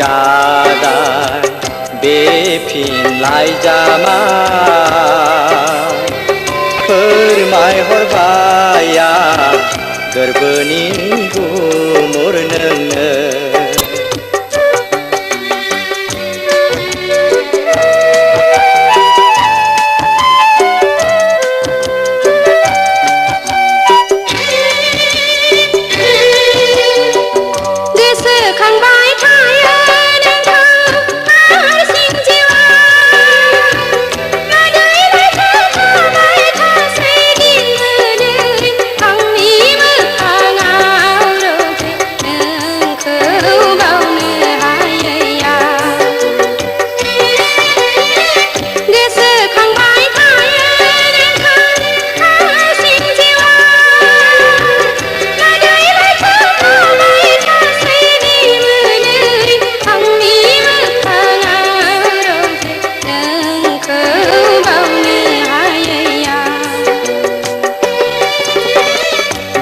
रादाय बे फिन लाइजामा फोरमायहरबाय आं गोरबोनि गुमुर नोंनो।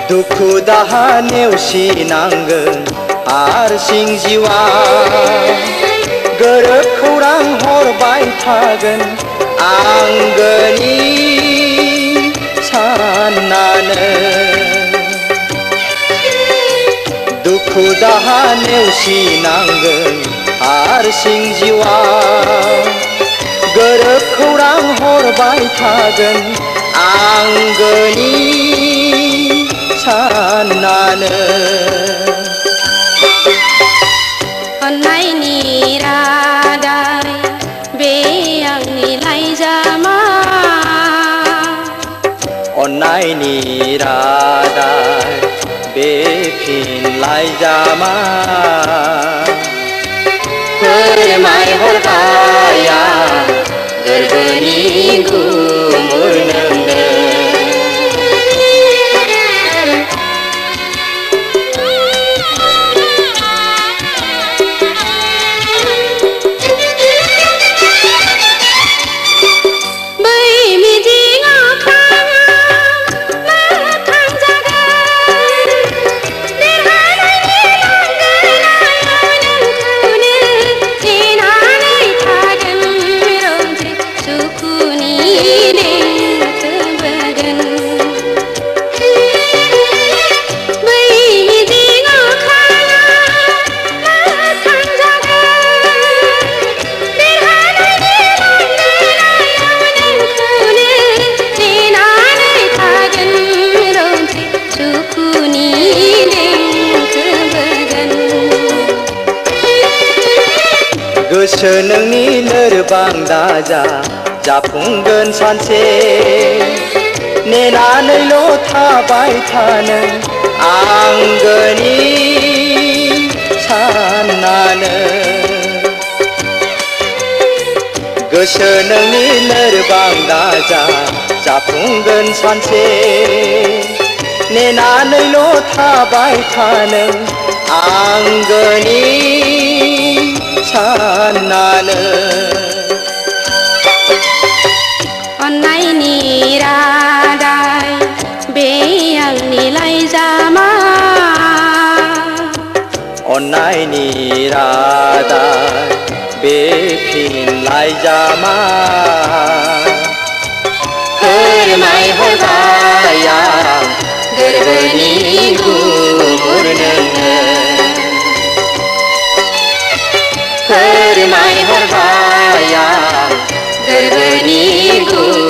दुखु दाहा नेवसिनांगोन हारसिं जिउआ गोरोब खौरां हरबाय थागोन आंगोनि साननानै। दुखु दाहा नेवसिनांगोन हारसिं जिउआ गोरोब खौरां हरबाय थागोन आंगोनि साननानै। अन्नायनि रादाय बे आंनि लाइजामा अन्नायनि रादाय बे फिन लाइजामा फोरमायहरबाय आं गोरबोनि गुमुर नोंनो। गोसो नोंनि लोरबां दाजा जाफुंगोन सानसे नेनानैल' थाबाय था नों आंगोनि साननानै। गोसो नोंनि लोरबां दाजा जाफुंगोन सानसे नेनानैल' थाबाय था नों आंगोनि साननानै। अन्नायनि रादाय बे आंनि लाइजामा अन्नायनि रादाय बे फिन लाइजामा फोरमायहरबाय आं गोरबोनि गुमुर नोंनो। फोरमायहरबाय आं गोरबोनि गुमुर